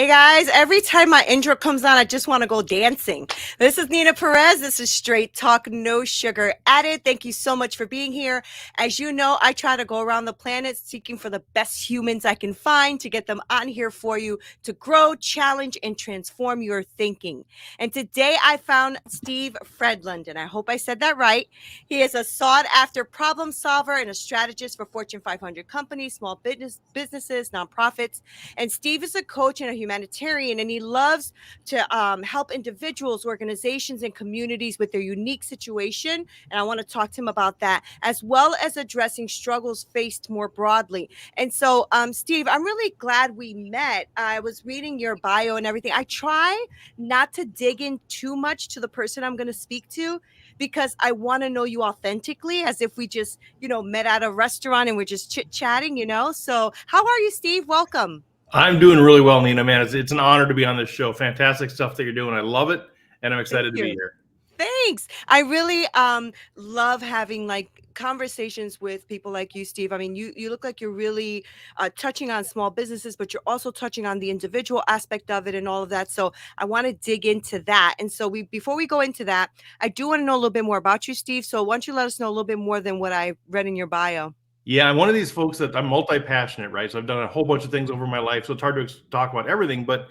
guys, every time my intro comes on, I just want to go dancing. This is Neena Perez. This is Straight Talk, no sugar added. Thank you so much for being here. As you know, I try to go around the planet seeking for the best humans I can find to get them on here for you to grow, challenge, and transform your thinking. And today I found Steve Fredlund, and I hope I said that right. He is a sought-after problem solver and a strategist for Fortune 500 companies, small businesses, nonprofits. And Steve is a coach and a humanitarian, and he loves to help individuals, organizations, and communities with their unique situation. And I want to talk to him about that, as well as addressing struggles faced more broadly. And so, Steve, I'm really glad we met. I was reading your bio and everything. I try not to dig in too much to the person I'm going to speak to, because I want to know you authentically, as if we just, met at a restaurant and we're just chit-chatting, So how are you, Steve? Welcome. I'm doing really well, Neena, man. It's an honor to be on this show. Fantastic stuff that you're doing. I love it, and I'm Thank excited to be you. here. Thanks. I really love having conversations with people like you, Steve. I mean, you look like you're really touching on small businesses, but you're also touching on the individual aspect of it and all of that. So I want to dig into that. And so before we go into that, I do want to know a little bit more about you, Steve. So why don't you let us know a little bit more than what I read in your bio? Yeah, I'm one of these folks that I'm multi-passionate, right? So I've done a whole bunch of things over my life, so it's hard to talk about everything. But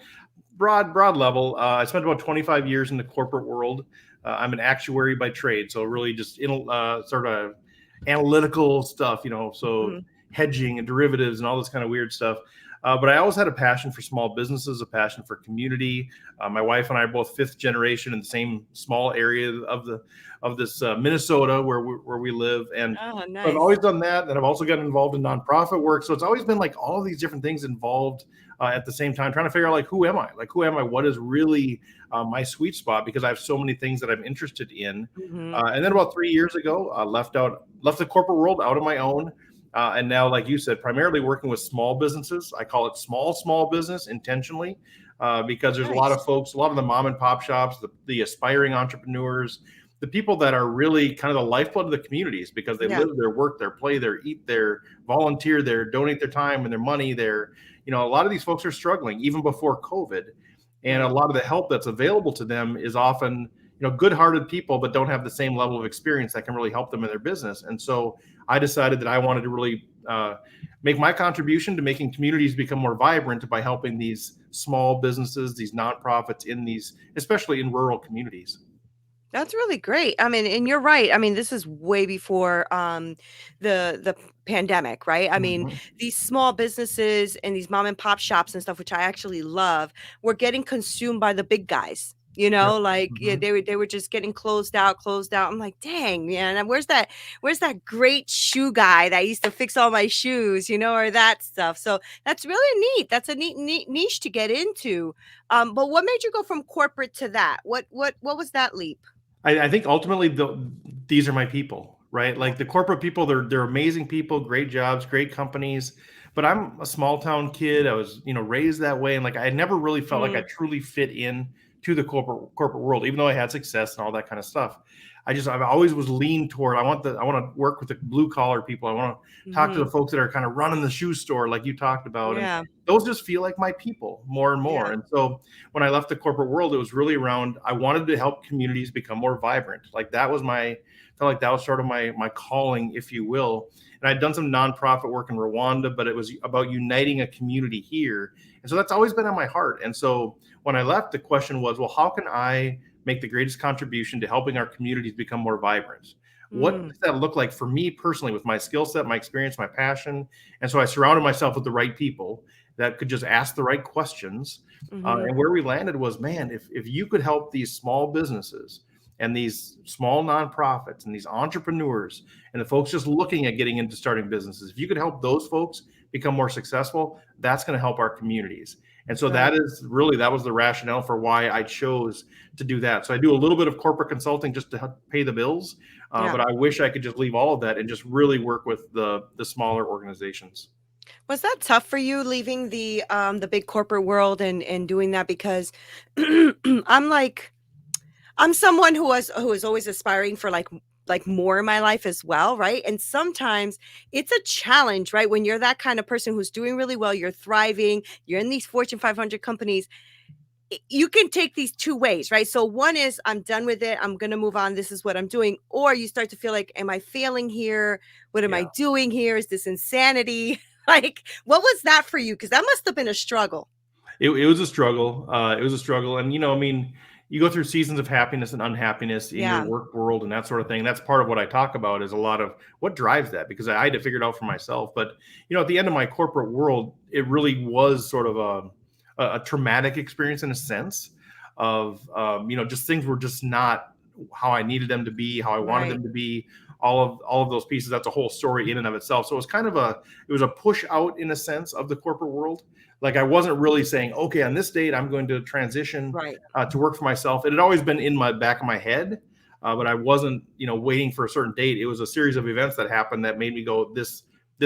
broad level, I spent about 25 years in the corporate world. I'm an actuary by trade, so really just sort of analytical stuff, so hedging and derivatives and all this kind of weird stuff. But I always had a passion for small businesses, a passion for community. My wife and I are both fifth generation in the same small area of this Minnesota where we live, and nice. I've always done that. And I've also gotten involved in nonprofit work, so it's always been like all of these different things involved at the same time, trying to figure out who am I? What is really my sweet spot? Because I have so many things that I'm interested in. And then about 3 years ago, left the corporate world out on my own. And now, like you said, primarily working with small businesses. I call it small business intentionally, because there's a lot of folks, a lot of the mom and pop shops, the aspiring entrepreneurs, the people that are really kind of the lifeblood of the communities, because they live, their work, their play, their eat, their volunteer, their donate their time and their money. A lot of these folks are struggling even before COVID. And a lot of the help that's available to them is often, good-hearted people, but don't have the same level of experience that can really help them in their business. And so I decided that I wanted to really make my contribution to making communities become more vibrant by helping these small businesses, these nonprofits especially in rural communities. That's really great. I mean, and you're right. I mean, this is way before the pandemic, right? I mean, these small businesses and these mom and pop shops and stuff, which I actually love, were getting consumed by the big guys. They were just getting closed out. I'm like, dang, man, and where's that great shoe guy that used to fix all my shoes, or that stuff. So that's really neat. That's a neat niche to get into. But what made you go from corporate to that? What was that leap? I think ultimately these are my people, right? Like the corporate people, they're amazing people, great jobs, great companies. But I'm a small town kid. I was, raised that way, and I never really felt like I truly fit in to the corporate world, even though I had success and all that kind of stuff. I've always was leaned toward, I want to work with the blue collar people. I want to talk to the folks that are kind of running the shoe store, like you talked about. Yeah. And those just feel like my people more and more. Yeah. And so when I left the corporate world, it was really around, I wanted to help communities become more vibrant. Felt like that was sort of my calling, if you will. And I'd done some nonprofit work in Rwanda, but it was about uniting a community here. And so that's always been on my heart. And so when I left, the question was, well, how can I make the greatest contribution to helping our communities become more vibrant? What does that look like for me personally, with my skill set, my experience, my passion? And so I surrounded myself with the right people that could just ask the right questions. And where we landed was, man, if you could help these small businesses and these small nonprofits and these entrepreneurs and the folks just looking at getting into starting businesses, if you could help those folks become more successful, that's going to help our communities. And so that was the rationale for why I chose to do that. So I do a little bit of corporate consulting just to pay the bills, but I wish I could just leave all of that and just really work with the smaller organizations. Was that tough for you, leaving the big corporate world and doing that? Because I'm someone who is always aspiring for like more in my life as well, right? And sometimes it's a challenge, right? When you're that kind of person who's doing really well, you're thriving, you're in these Fortune 500 companies, you can take these two ways, right? So one is I'm done with it, I'm going to move on, this is what I'm doing. Or you start to feel like, am I failing here? What am Yeah. I doing here? Is this insanity? Like, what was that for you? Because that must have been a struggle. It was a struggle. It was a struggle. And, I mean, you go through seasons of happiness and unhappiness in your Yeah. work world and that sort of thing. That's part of what I talk about, is a lot of what drives that, because I had to figure it out for myself. But, at the end of my corporate world, it really was sort of a traumatic experience in a sense of, just things were just not how I needed them to be, how I wanted Right. them to be. All of those pieces. That's a whole story in and of itself. So it was kind of it was a push out in a sense of the corporate world. Like, I wasn't really saying, okay, on this date, I'm going to transition Right. to work for myself. It had always been in my back of my head, but I wasn't, waiting for a certain date. It was a series of events that happened that made me go, this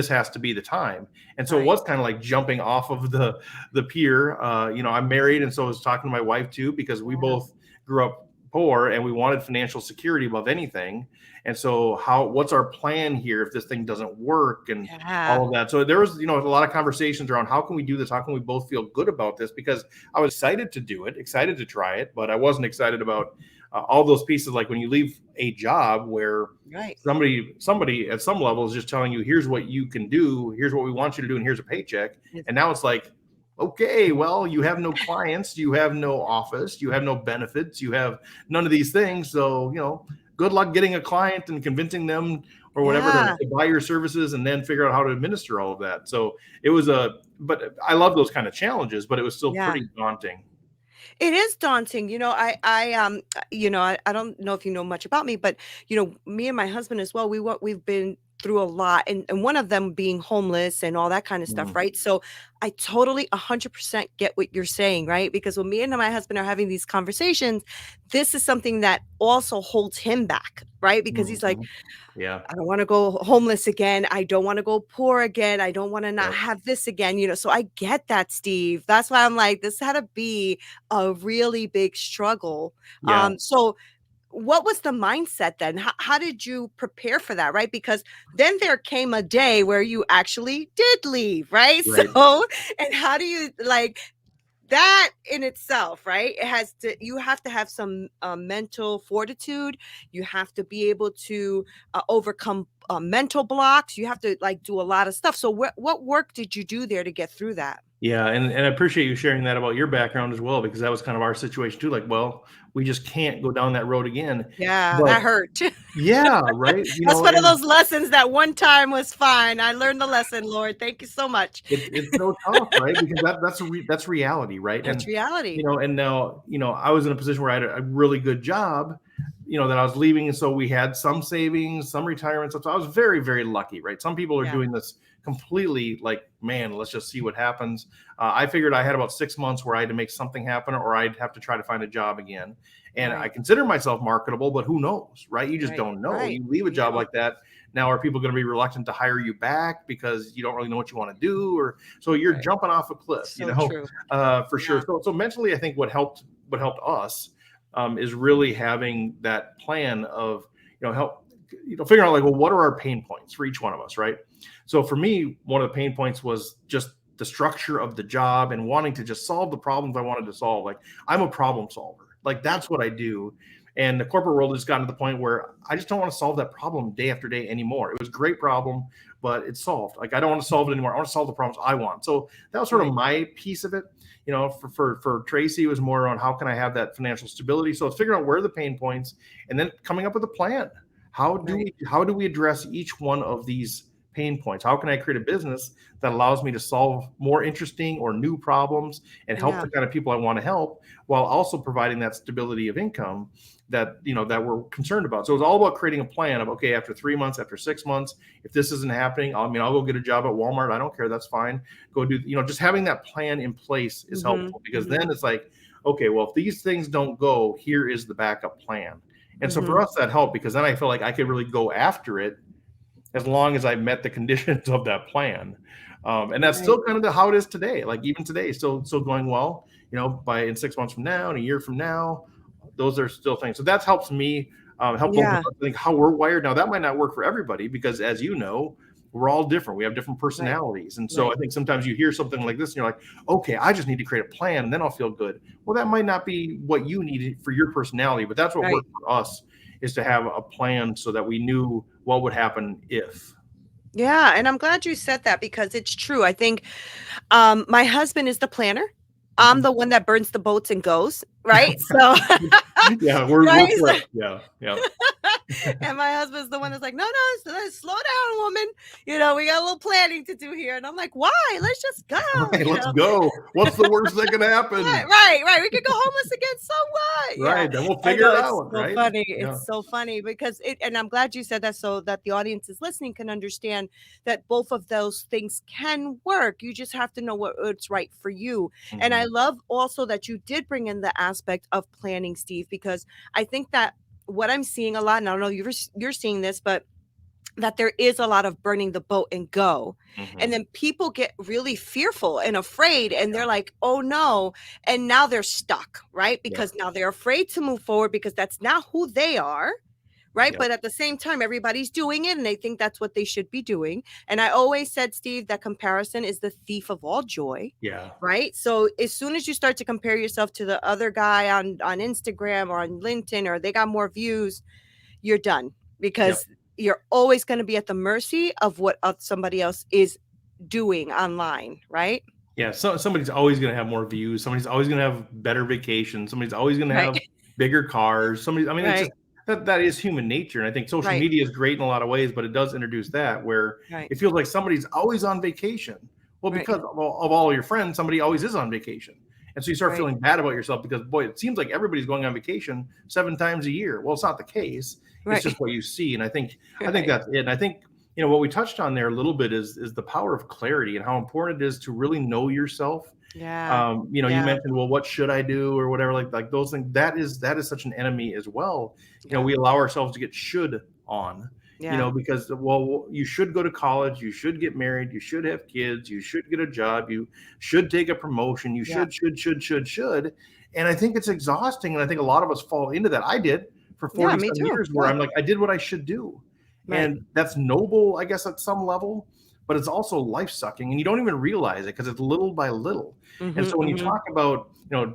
has to be the time. And so it Right. was kind of like jumping off of the pier. I'm married, and so I was talking to my wife too, because we Yeah. both grew up poor and we wanted financial security above anything. And so what's our plan here if this thing doesn't work, and Yeah. all of that. So there was, a lot of conversations around how can we do this? How can we both feel good about this? Because I was excited to do it, excited to try it, but I wasn't excited about all those pieces. Like when you leave a job where Right. somebody at some level is just telling you, here's what you can do, here's what we want you to do, and here's a paycheck. And now it's like, okay, well, you have no clients, you have no office, you have no benefits, you have none of these things. So, good luck getting a client and convincing them or whatever Yeah. to buy your services, and then figure out how to administer all of that. So it was but I love those kind of challenges, but it was still Yeah. pretty daunting. It is daunting. I don't know if you know much about me, but me and my husband as well, we've been through a lot, and one of them being homeless and all that kind of stuff, Mm, right? So I totally 100% get what you're saying, right? Because when me and my husband are having these conversations, this is something that also holds him back, right? Because he's like, mhm. Yeah. I don't want to go homeless again. I don't want to go poor again. I don't want to not Yep. have this again. So I get that, Steve. That's why I'm like, this had to be a really big struggle. Yeah. So what was the mindset then? How did you prepare for that? Right. Because then there came a day where you actually did leave. Right. Right. So, and how do you like, that in itself, right? You have to have some mental fortitude. You have to be able to overcome mental blocks. You have to like do a lot of stuff. So what work did you do there to get through that? Yeah, and I appreciate you sharing that about your background as well, because that was kind of our situation too. Like, well, we just can't go down that road again. Yeah, But that hurt. yeah, right. That's one of And those lessons that one time was fine. I learned the lesson, Lord. Thank you so much. it's so tough, right? Because that's reality, right? That's reality. And now, I was in a position where I had a really good job, that I was leaving, and so we had some savings, some retirement stuff. So I was very, very lucky, right? Some people are Yeah, doing this completely like, man, let's just see what happens. I figured I had about 6 months where I had to make something happen, or I'd have to try to find a job again. And I right, consider myself marketable, but who knows, right? You just right, don't know. right. You leave a You job don't. like that. Now, are people going to be reluctant to hire you back because you don't really know what you want to do, or so you're Right. jumping off a cliff, So true. for sure. Yeah. So mentally, I think what helped us is really having that plan of help figuring out, like, well, what are our pain points for each one of us, right? So for me, one of the pain points was just the structure of the job and wanting to just solve the problems I wanted to solve. Like, I'm a problem solver. Like, that's what I do. And the corporate world has gotten to the point where I just don't want to solve that problem day after day anymore. It was a great problem, but it's solved. Like, I don't want to solve it anymore. I want to solve the problems I want. So that was sort of Right. my piece of it. For Tracy, it was more around how can I have that financial stability. So it's figuring out where are the pain points, and then coming up with a plan. Right. How do we address each one of these pain points? How can I create a business that allows me to solve more interesting or new problems and help Yeah. the kind of people I want to help, while also providing that stability of income that we're concerned about? So it's all about creating a plan of, okay, after 3 months, after 6 months, if this isn't happening, I'll go get a job at Walmart. I don't care. That's fine. Go do, just having that plan in place is Mhm. helpful, because Mhm. then it's like, okay, well, if these things don't go, here is the backup plan. And so for Mhm. us, that helped, because then I feel like I could really go after it as long as I met the conditions of that plan. And that's Right. still kind of how it is today. Like, even today, still going well. By in 6 months from now and a year from now, those are still things. So that helps me help both of Yeah. us think how we're wired. Now that might not work for everybody because, as you know, we're all different. We have different Right. personalities, and so Right. I think sometimes you hear something like this, and you're like, okay, I just need to create a plan, and then I'll feel good. Well, that might not be what you need for your personality, but that's what Right. worked for us is to have a plan so that we knew what would happen if. Yeah, and I'm glad you said that because it's true. I think my husband is the planner. I'm Mhm. the one that burns the boats and goes, right? So Yeah, we're right? quick. Yeah, yeah. And my husband's the one that's like, no, slow down, woman. We got a little planning to do here. And I'm like, why? Let's just go, Right, let's go. What's the worst that can Right, happen? right, right. We could go homeless again. So what? Yeah. Right, then we'll I figure know it it's out, so right? funny. Yeah. It's so funny because and I'm glad you said that so that the audience is listening can understand that both of those things can work. You just have to know what's right for you. And I Mhm. love also that you did bring in the aspect of planning, Steve, because I think that what I'm seeing a lot, and I don't know you're seeing this, but that there is a lot of burning the boat and go. And Mhm. then people get really fearful and afraid and they're like, oh no. And now they're stuck, right? Yep, Because now they're afraid to move forward because that's not who they are. Right. yep, But at the same time, everybody's doing it and they think that's what they should be doing. And I always said, Steve, that comparison is the thief of all joy. yeah, Right. So as soon as you start to compare yourself to the other guy on Instagram or on LinkedIn or they got more views, you're done yep. because you're always going to be at the mercy of what somebody else is doing online, right? Yeah, so somebody's always gonna have more views, somebody's always gonna have better vacations, somebody's always gonna Right. have bigger cars, I mean, it's Right. just that is human nature, and I think social Right. media is great in a lot of ways, but it does introduce that where Right. it feels like somebody's always on vacation. Well, Right. because of all your friends, somebody always is on vacation, and so you start Right. feeling bad about yourself because, boy, it seems like everybody's going on vacation 7 times a year. Well, it's not the case. It's Right. just what you see, and I think Right. that's it, and I think what we touched on there a little bit is the power of clarity and how important it is to really know yourself. Yeah. You Yeah. mentioned, well, what should I do or whatever, like those things. That is such an enemy as well. Yeah. We allow ourselves to get should on, Yeah. because, well, you should go to college, you should get married, you should have kids, you should get a job, you should take a promotion, you Yeah. should. And I think it's exhausting. And I think a lot of us fall into that. I did for Yeah. 40 Me some too. years where Yeah. I'm like, I did what I should do. Right. And that's noble, I guess, at some level, but it's also life sucking. And you don't even realize it because it's little by little. And Mm-hmm, so when you mm-hmm. talk about,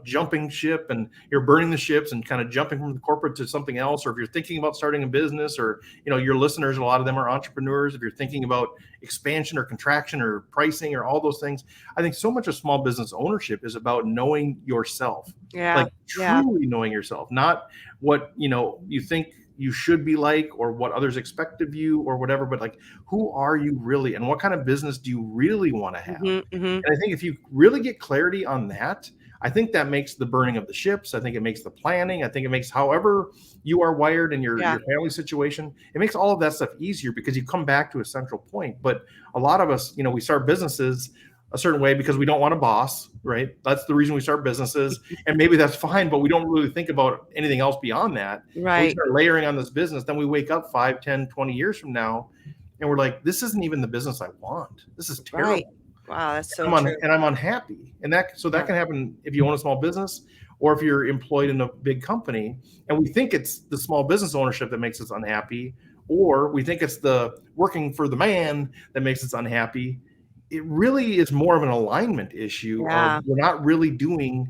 jumping ship and you're burning the ships and kind of jumping from the corporate to something else, or if you're thinking about starting a business, or, your listeners, a lot of them are entrepreneurs. If you're thinking about expansion or contraction or pricing or all those things, I think so much of small business ownership is about knowing yourself, Yeah. like Yeah. truly knowing yourself, not what, you think you should be like or what others expect of you or whatever, but like, who are you really and what kind of business do you really want to have? Mm-hmm, mm-hmm. And I think if you really get clarity on that, I think that makes the burning of the ships. I think it makes the planning. I think it makes however you are wired in your, Yeah. your family situation. It makes all of that stuff easier because you come back to a central point. But a lot of us, we start businesses a certain way because we don't want a boss, right? That's the reason we start businesses. And maybe that's fine, but we don't really think about anything else beyond that. And we Right. start layering on this business. Then we wake up 5, 10, 20 years from now, and we're like, this isn't even the business I want. This is Right. terrible. Wow. That's so true. And I'm unhappy. And that Yeah. can happen if you own a small business or if you're employed in a big company. And we think it's the small business ownership that makes us unhappy, or we think it's the working for the man that makes us unhappy. It really is more of an alignment issue of Yeah. we're not really doing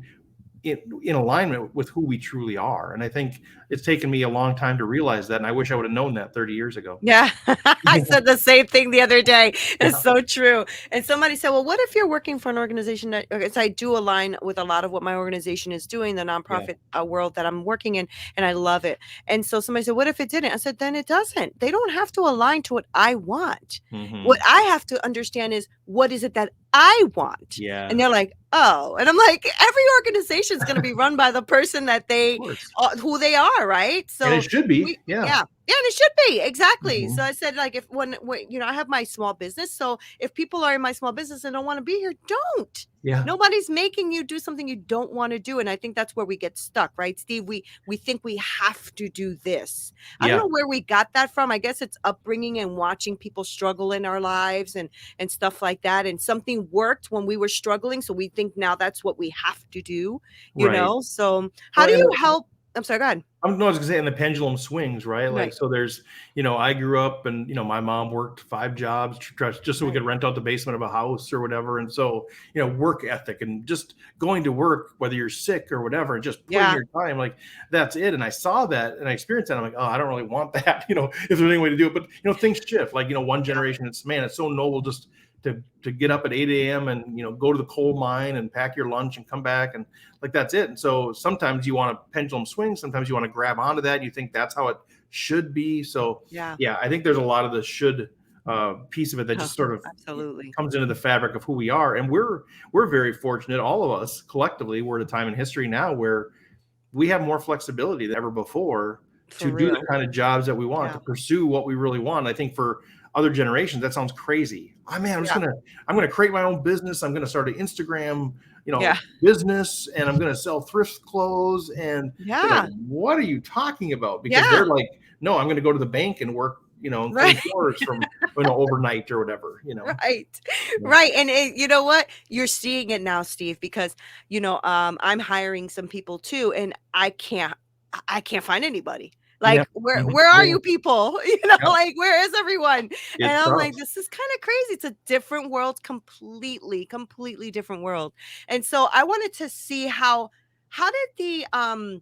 it in alignment with who we truly are. And I think it's taken me a long time to realize that. And I wish I would have known that 30 years ago. Yeah. I Yeah. said the same thing the other day. Yeah. It's so true. And somebody said, well, what if you're working for an organization that, okay, so I do align with a lot of what my organization is doing, the Yeah. nonprofit world that I'm working in, and I love it. And so somebody said, what if it didn't? I said, then it doesn't. They don't have to align to what I want. What Mhm. I have to understand is what is it that I want? Yeah. And they're like, oh, and I'm like, every organization is going to be run by the person that Of they, course. who they are, right? And it So should be. we, Yeah. yeah. Yeah, and it should be exactly. So Mhm. I said, like, if when I have my small business, so if people are in my small business and don't want to be here, don't. Yeah. Nobody's making you do something you don't want to do, and I think that's where we get stuck, right, Steve? We think we have to do this. I don't Yeah. know where we got that from. I guess it's upbringing and watching people struggle in our lives and stuff like that. And something worked when we were struggling, so we think now that's what we have to do. Right. So how Well, do and you help? I'm sorry, go ahead. No, I was gonna say, and the pendulum swings, right? Like, Right. so there's, I grew up and, my mom worked 5 jobs just so we Right. could rent out the basement of a house or whatever. And so, work ethic and just going to work, whether you're sick or whatever, and just putting Yeah. your time, like that's it. And I saw that and I experienced that. I'm like, oh, I don't really want that, if there's any way to do it. But, things shift. Like, one Yeah. generation, it's so noble just to get up at 8 a.m. and, go to the coal mine and pack your lunch and come back and like that's it. And so sometimes you want to pendulum swing, sometimes you want to grab onto that and you think that's how it should be. So Yeah. yeah, I think there's a lot of the should piece of it that Huh. just sort of Absolutely. comes into the fabric of who we are. And we're very fortunate, all of us collectively. We're at a time in history now where we have more flexibility than ever before For to do the real. kind of jobs that we want, Yeah. to pursue what we really want. I think for other generations, that sounds crazy. Oh man, Yeah. I'm gonna create my own business. I'm gonna start an Instagram, Yeah. business, and I'm gonna sell thrift clothes. And they're like, Yeah. what are you talking about? Because Yeah. they're like, no, I'm gonna go to the bank and work, and close Right. doors from overnight or whatever. Right. Yeah. Right. And you know what? You're seeing it now, Steve, because I'm hiring some people too, and I can't find anybody. Yeah. Like, where Mhm. where are Yeah. you people? Yep. Like, where is everyone? And It's I'm tough. like, this is kind of crazy. It's a different world, completely different world. And so I wanted to see how did the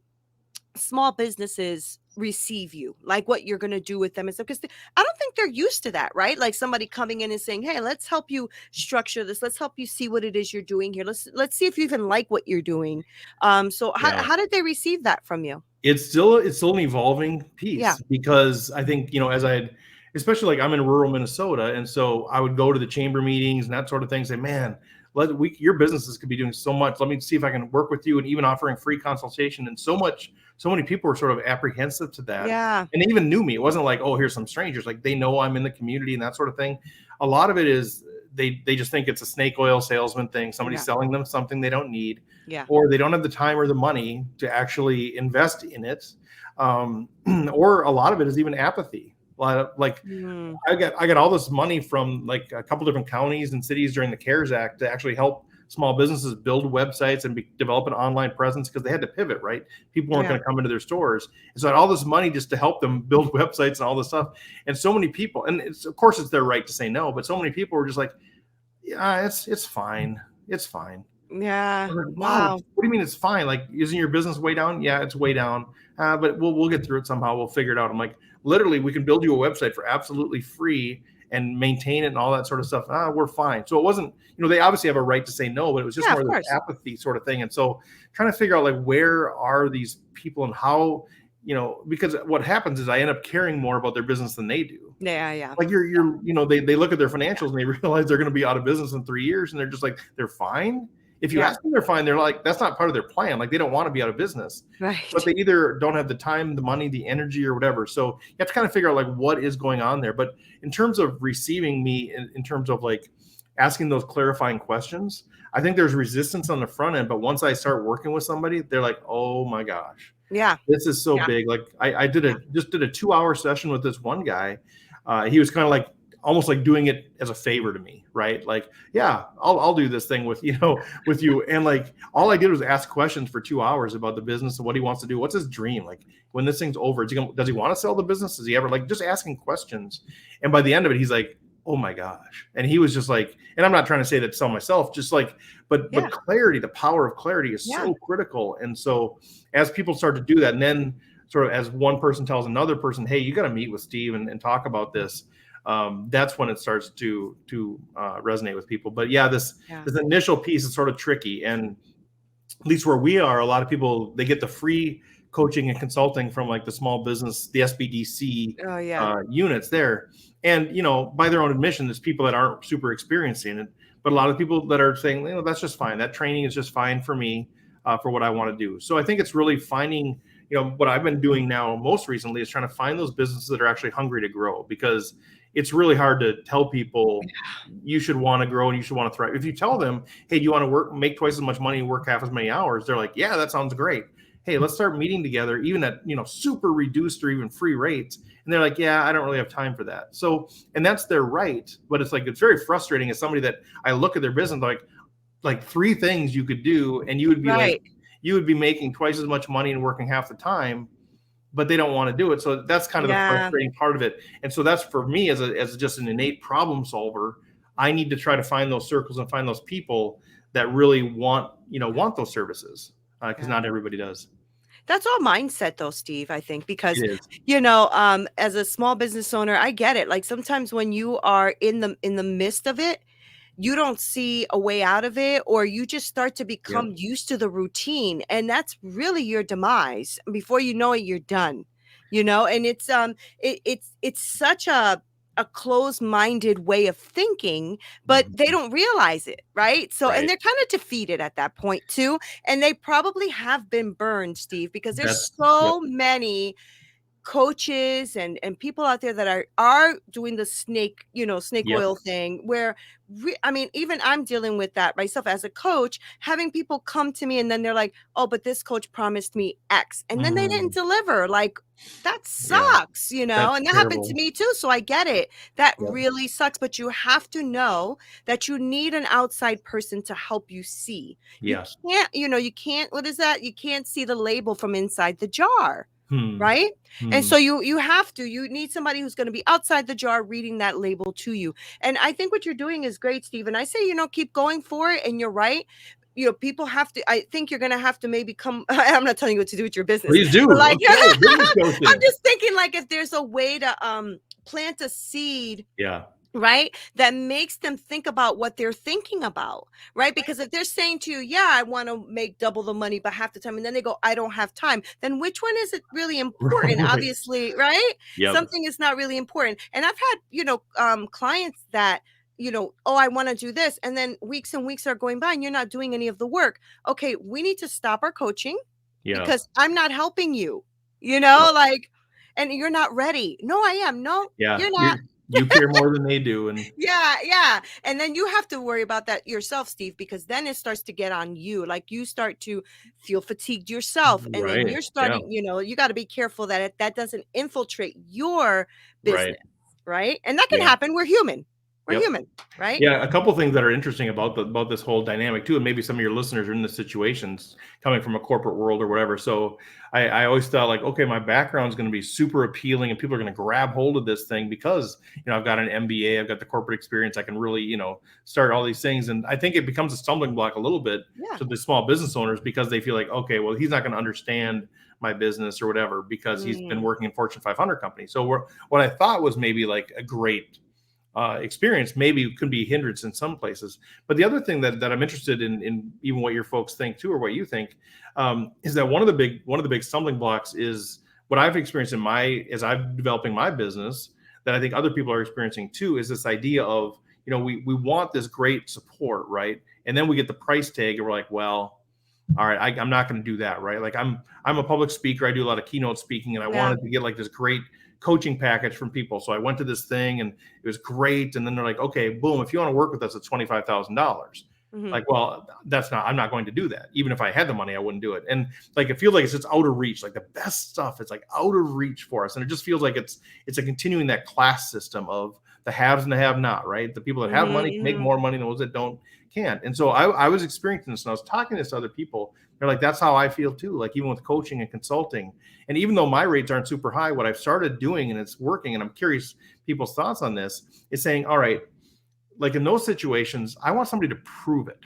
small businesses receive you, like what you're going to do with them and stuff, because I don't think they're used to that, right? Like somebody coming in and saying, hey, let's help you structure this, let's help you see what it is you're doing here, let's see if you even like what you're doing. So how, Yeah. how did they receive that from you? It's still an evolving Yeah. piece because I think, as especially like I'm in rural Minnesota. And so I would go to the chamber meetings and that sort of thing, say, man, your businesses could be doing so much. Let me see if I can work with you, and even offering free consultation. And so many people were sort of apprehensive to that. Yeah. And they even knew me. It wasn't like, oh, here's some strangers. Like they know I'm in the community and that sort of thing. A lot of it is they just think it's a snake oil salesman thing. Somebody's Yeah. selling them something they don't need. Yeah. Or they don't have the time or the money to actually invest in it. Or a lot of it is even apathy. Like Mm. I got all this money from like a couple different counties and cities during the CARES Act to actually help small businesses build websites and develop an online presence, because they had to pivot, right? People weren't Yeah. going to come into their stores. And so I had all this money just to help them build websites and all this stuff. And so many people, and of course it's their right to say no, but so many people were just like, yeah, it's fine. It's fine. Yeah. Like, wow, Wow. what do you mean it's fine? Like, isn't your business way down? Yeah, it's way down. But we'll get through it somehow. We'll figure it out. I'm like, literally, we can build you a website for absolutely free and maintain it and all that sort of stuff. We're fine. So it wasn't, they obviously have a right to say no, but it was just Yeah, more of of this course. apathy sort of thing. And so trying to figure out like, where are these people and how, because what happens is I end up caring more about their business than they do. Yeah. Yeah. Like they look at their financials and they realize they're going to be out of business in 3 years, and they're just like, they're fine. If you Yeah. ask them, they're fine. They're like, that's not part of their plan. Like they don't want to be out of business, but Right. they either don't have the time, the money, the energy, or whatever. So you have to kind of figure out like what is going on there. But in terms of receiving me, in terms of like asking those clarifying questions, I think there's resistance on the front end. But once I start working with somebody, they're like, oh my gosh, Yeah. this is so Yeah. big. Like I did a 2-hour session with this one guy. He was kind of like almost like doing it as a favor to me, right? Like, yeah, I'll do this thing with you. And like all I did was ask questions for 2 hours about the business and what he wants to do. What's his dream? Like when this thing's over, does he want to sell the business? Does he ever, like, just asking questions? And by the end of it, he's like, oh my gosh. And he was just like, and I'm not trying to say that to sell myself, just like, but clarity, the power of clarity is so critical. And so as people start to do that, and then sort of as one person tells another person, hey, you got to meet with Steve and talk about this. That's when it starts to resonate with people. But yeah, this initial piece is sort of tricky. And at least where we are, a lot of people, they get the free coaching and consulting from like the small business, the SBDC units there. And, by their own admission, there's people that aren't super experienced in it, but a lot of people that are saying, that's just fine. That training is just fine for me, for what I want to do. So I think it's really finding, what I've been doing now most recently is trying to find those businesses that are actually hungry to grow, because it's really hard to tell people you should want to grow and you should want to thrive. If you tell them, hey, do you want to make twice as much money, work half as many hours? They're like, yeah, that sounds great. Hey, let's start meeting together, even at, super reduced or even free rates. And they're like, yeah, I don't really have time for that. So, and that's their right. But it's like, it's very frustrating as somebody that I look at their business, like 3 things you could do. And you would be like, you would be making twice as much money and working half the time, but they don't want to do it. So that's kind of the Yeah. frustrating part of it. And so that's for me as just an innate problem solver. I need to try to find those circles and find those people that really want those services, because Yeah. not everybody does. That's all mindset though, Steve, I think, because, It is. as a small business owner, I get it. Like sometimes when you are in the midst of it, you don't see a way out of it, or you just start to become Yep. used to the routine, and that's really your demise. Before you know it, you're done. And it's such a closed-minded way of thinking, but they Mhm. don't realize it, right? So, and Right. they're kind of defeated at that point too, and they probably have been burned, Steve, because there's Yep. so many coaches and people out there that are doing the snake Yep. oil thing, where I mean, even I'm dealing with that myself as a coach, having people come to me and then they're like, oh, but this coach promised me X and then they didn't Mm, deliver. Like, that yeah. sucks, That's and that happened to terrible. me too, so I get it. That Yep. really sucks, but you have to know that you need an outside person to help you see. You Yes. can't, you can't, what is that, you can't see the label from inside the jar, Hmm. right? And Hmm. so you need somebody who's going to be outside the jar reading that label to you. And I think what you're doing is great, Steve. And I say, keep going for it. And you're right. People have to, I think you're going to have to maybe come. I'm not telling you what to do with your business, Please do. but like, Okay. Business I'm coaching. just thinking like if there's a way to plant a seed, Yeah. right, that makes them think about what they're thinking about, right? Because if they're saying to you, yeah, I want to make double the money but half the time, and then they go, I don't have time, then which one is it really important? Right. Obviously, right? Yep. Something is not really important. And I've had clients that, oh, I want to do this, and then weeks and weeks are going by and you're not doing any of the work. Okay, we need to stop our coaching Yeah. because I'm not helping you, Yep. like, and you're not ready. No, I am. No, Yeah. you're not. You care more than they do, and Yeah, yeah. And then you have to worry about that yourself, Steve, because then it starts to get on you. Like you start to feel fatigued yourself. And then right. you're Yeah. starting, you got to be careful that that doesn't infiltrate your Right. business, right? And that can Yeah. happen. We're human. We're Yep. human, right? Yeah, a couple things that are interesting about this whole dynamic too, and maybe some of your listeners are in this situations coming from a corporate world or whatever. So I always thought like, okay, my background is going to be super appealing, and people are going to grab hold of this thing because I've got an MBA, I've got the corporate experience, I can really start all these things, and I think it becomes a stumbling block a little bit Yeah. to the small business owners because they feel like, okay, well, he's not going to understand my business or whatever because he's been working in Fortune 500 companies. So what I thought was maybe like a great experience maybe could be a hindrance in some places. But the other thing that I'm interested in even what your folks think too, or what you think, is that one of the big stumbling blocks is what I've experienced as I'm developing my business that I think other people are experiencing too, is this idea of, we want this great support, right? And then we get the price tag and we're like, well, all right, I'm not going to do that, right? Like I'm a public speaker. I do a lot of keynote speaking, and I Yeah. wanted to get like this great coaching package from people. So I went to this thing, and it was great. And then they're like, okay, boom, if you want to work with us, it's $25,000. Like, well, I'm not going to do that. Even if I had the money, I wouldn't do it. And like, it feels like it's just out of reach. Like the best stuff, it's like out of reach for us. And it just feels like it's a continuing that class system of the haves and the have not, right? The people that have money can make more money than those that don't can't. And so I was experiencing this, and I was talking to this to other people. They're like, that's how I feel too. Like even with coaching and consulting. And even though my rates aren't super high, what I've started doing, and it's working, and I'm curious people's thoughts on this, is saying, all right, like in those situations, I want somebody to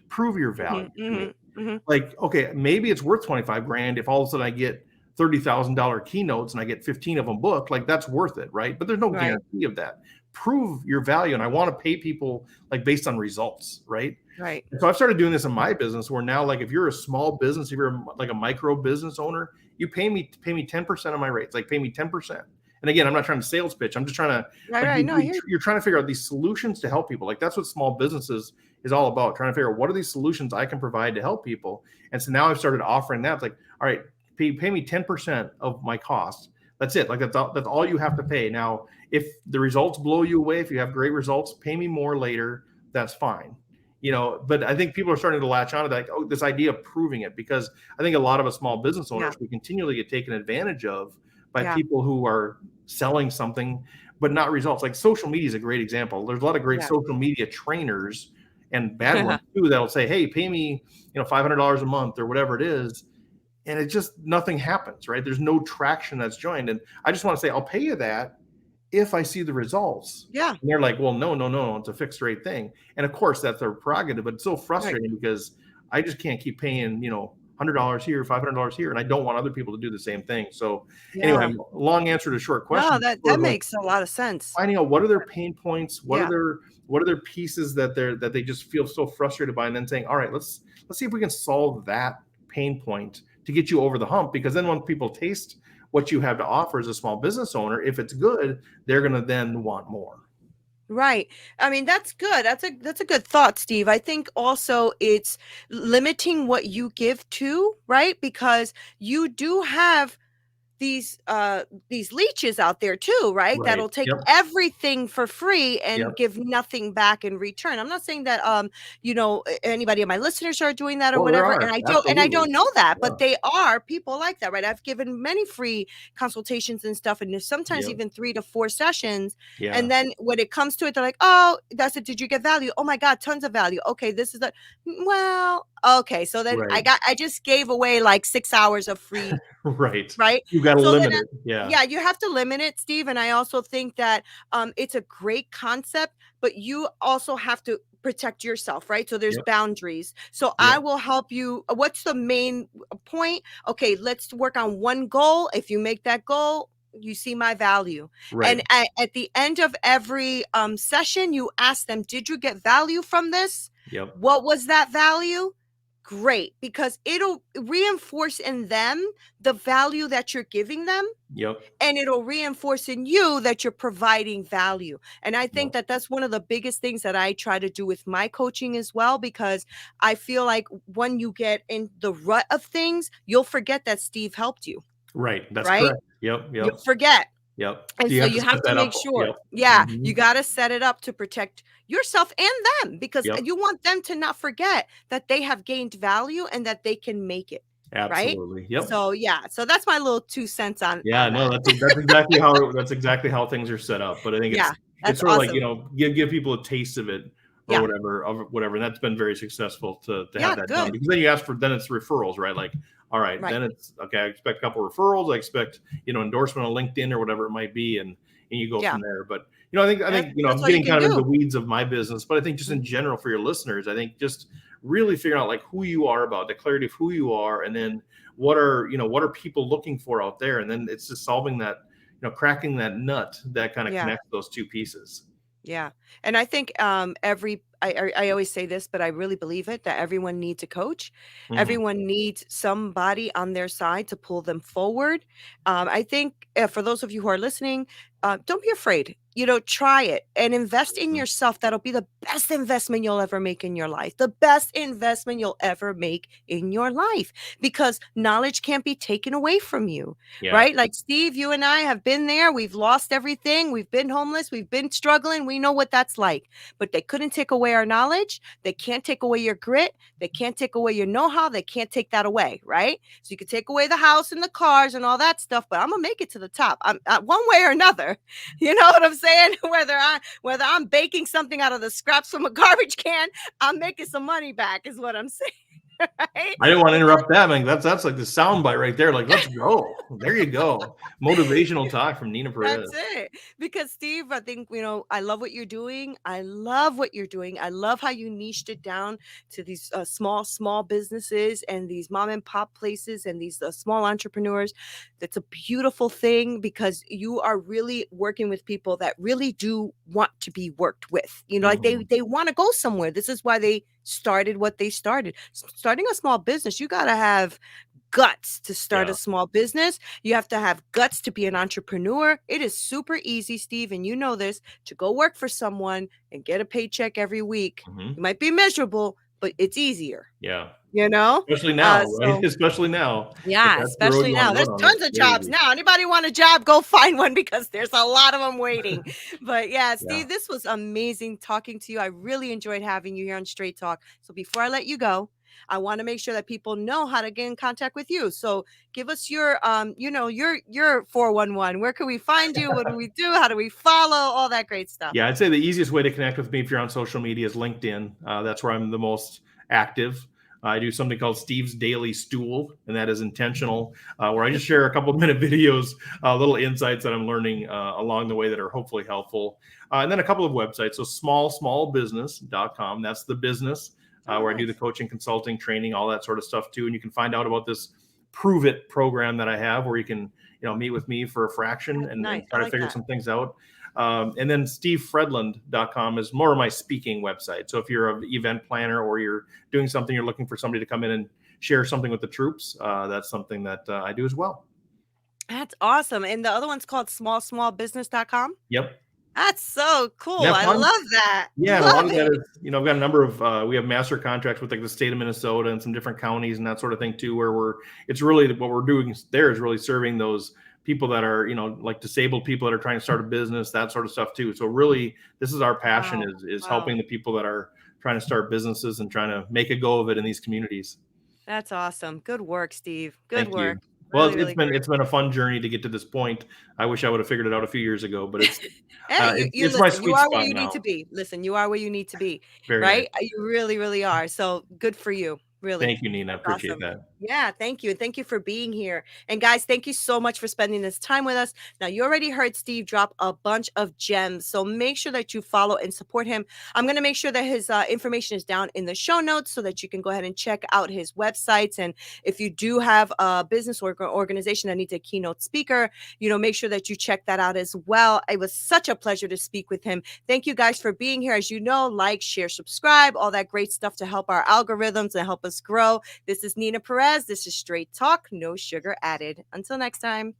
prove your value to me. Like, okay, maybe it's worth 25 grand if all of a sudden I get $30,000 keynotes and I get 15 of them booked, like that's worth it, right? But there's no Right. guarantee of that. Prove your value, and I want to pay people like based on results, right? Right. And so I've started doing this in my business where now, like if you're a small business, if you're like a micro business owner, you pay me 10% of my rates, like pay me 10%. And again, I'm not trying to sales pitch. I'm just trying to Right. No, I hear you. you're trying to figure out these solutions to help people. Like that's what small businesses is all about, trying to figure out what are these solutions I can provide to help people. And so now I've started offering that. It's like, all right, pay me 10% of my costs. That's it. Like that's all you have to pay. Now, if the results blow you away, if you have great results, pay me more later. That's fine. But I think people are starting to latch on to that, this idea of proving it, because I think a lot of us small business owners, we continually get taken advantage of by people who are selling something, but not results. Like social media is a great example. There's a lot of great social media trainers and bad ones too that'll say, hey, pay me, $500 a month or whatever it is. and it just, nothing happens, right? There's no traction that's joined. And I just want to say, I'll pay you that if I see the results. Yeah. And they're like, well, no, it's a fixed rate thing. And of course that's their prerogative, but it's so frustrating because I just can't keep paying, $100 here, $500 here, and I don't want other people to do the same thing. So anyway, long answer to short question. No, that makes a lot of sense. Finding out what are their pain points, what are their pieces that they just feel so frustrated by, and then saying, all right, let's see if we can solve that pain point to get you over the hump. Because then when people taste what you have to offer as a small business owner, if it's good, they're going to then want more. Right. I mean, that's good. That's a good thought, Steve. I think also it's limiting what you give to, right? Because you do have these leeches out there too, right? That'll take everything for free and give nothing back in return. I'm not saying that anybody of my listeners are doing that or whatever, and I don't know that, but they are people like that, right? I've given many free consultations and stuff, and sometimes even 3 to 4 sessions. And then when it comes to it, they're like, oh, that's it. Did you get value? Oh my God, tons of value. Okay, this is well, okay. So then I just gave away like 6 hours of free. Right. You got to limit it. Yeah, you have to limit it, Steve. And I also think that it's a great concept, but you also have to protect yourself, right? So there's boundaries. So I will help you. What's the main point? Okay, let's work on one goal. If you make that goal, you see my value. And at the end of every session, you ask them, did you get value from this? What was that value? Great, because it'll reinforce in them the value that you're giving them. And it'll reinforce in you that you're providing value. And I think that that's one of the biggest things that I try to do with my coaching as well, because I feel like when you get in the rut of things, you'll forget that Steve helped you. Right. That's correct. You'll forget. And so you have to make sure. You got to set it up to protect yourself and them, because you want them to not forget that they have gained value and that they can make it. Absolutely. Right? So that's my little 2 cents on. No, that's exactly how things are set up. But I think it's sort of like, give people a taste of it or whatever. And that's been very successful to have that done, because then it's referrals, right? Like, all right, then it's okay. I expect a couple of referrals. I expect, endorsement on LinkedIn or whatever it might be. And you go from there. But, I think, I'm getting kind of in the weeds of my business, but I think just in general for your listeners, I think just really figuring out like who you are, about the clarity of who you are. And then what are people looking for out there? And then it's just solving that, cracking that nut that kind of connects those two pieces. Yeah. And I think I always say this, but I really believe it, that everyone needs a coach. Everyone needs somebody on their side to pull them forward. I think for those of you who are listening, don't be afraid. Try it and invest in yourself. That'll be the best investment you'll ever make in your life. The best investment you'll ever make in your life, because knowledge can't be taken away from you, right? Like Steve, you and I have been there. We've lost everything. We've been homeless. We've been struggling. We know what that's like, but they couldn't take away our knowledge. They can't take away your grit. They can't take away your know-how. They can't take that away, right? So you could take away the house and the cars and all that stuff, but I'm gonna make it to the top. I'm one way or another. You know what I'm saying? Whether I'm baking something out of the scraps from a garbage can, I'm making some money back, is what I'm saying. Right? I didn't want to interrupt that, man. That's like the soundbite right there. Like, let's go. There you go. Motivational talk from Neena Perez. That's it. Because Steve, I think, I love what you're doing. I love how you niched it down to these small businesses and these mom and pop places and these small entrepreneurs. That's a beautiful thing, because you are really working with people that really do want to be worked with. Like they want to go somewhere. This is why they started what they started. Starting a small business, you got to have guts to start a small business. You have to have guts to be an entrepreneur. It is super easy, Steve, and you know this, to go work for someone and get a paycheck every week. You might be miserable, but it's easier. Especially now, right? Especially now. Especially now. There's tons of jobs now. Anybody want a job, go find one, because there's a lot of them waiting. But Steve, this was amazing talking to you. I really enjoyed having you here on Straight Talk. So before I let you go, I want to make sure that people know how to get in contact with you. So give us your 411. Where can we find you? What do we do? How do we follow? All that great stuff. I'd say the easiest way to connect with me if you're on social media is LinkedIn. That's where I'm the most active. I do something called Steve's Daily Stool, and that is intentional, where I just share a couple of minute videos, little insights that I'm learning along the way that are hopefully helpful. And then a couple of websites. So smallbusiness.com, that's the business, where I do the coaching, consulting, training, all that sort of stuff too. And you can find out about this Prove It program that I have, where you can meet with me for a fraction and try to figure some things out. And then stevefredlund.com is more of my speaking website. So if you're an event planner or you're doing something, you're looking for somebody to come in and share something with the troops, that's something that I do as well. That's awesome. And the other one's called smallbusiness.com. Yep. That's so cool. That's I fun. love that. Yeah, and a lot of that is, I've got a number of, we have master contracts with like the state of Minnesota and some different counties and that sort of thing too, where it's really what we're doing there is really serving those people that are, like disabled people that are trying to start a business, that sort of stuff too. So really, this is our passion is helping the people that are trying to start businesses and trying to make a go of it in these communities. That's awesome. Good work, Steve. Good Thank work. you. Well, Really, it's been a fun journey to get to this point. I wish I would have figured it out a few years ago, but it's Hey, it's my listen, you sweet are where spot you now. need to be. Listen, you are where you need to be, Very nice. right? You really, really are. So good for you. Really. Thank you, Neena. That's Appreciate awesome. that. Yeah, thank you. And thank you for being here. And guys, thank you so much for spending this time with us. Now, you already heard Steve drop a bunch of gems. So make sure that you follow and support him. I'm going to make sure that his information is down in the show notes so that you can go ahead and check out his websites. And if you do have a business or organization that needs a keynote speaker, make sure that you check that out as well. It was such a pleasure to speak with him. Thank you guys for being here. As you know, like, share, subscribe, all that great stuff to help our algorithms and help us grow. This is Neena Perez. This is Straight Talk, no sugar added. Until next time.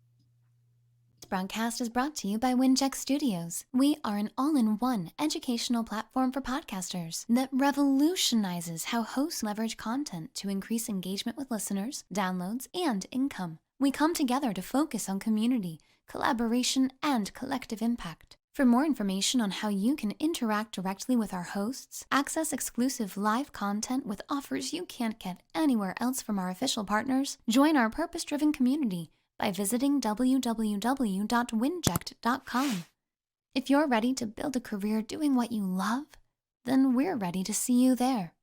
This broadcast is brought to you by Wincheck Studios. We are an all-in-one educational platform for podcasters that revolutionizes how hosts leverage content to increase engagement with listeners, downloads, and income. We come together to focus on community, collaboration, and collective impact. For more information on how you can interact directly with our hosts, access exclusive live content with offers you can't get anywhere else from our official partners, join our purpose-driven community by visiting www.winject.com. If you're ready to build a career doing what you love, then we're ready to see you there.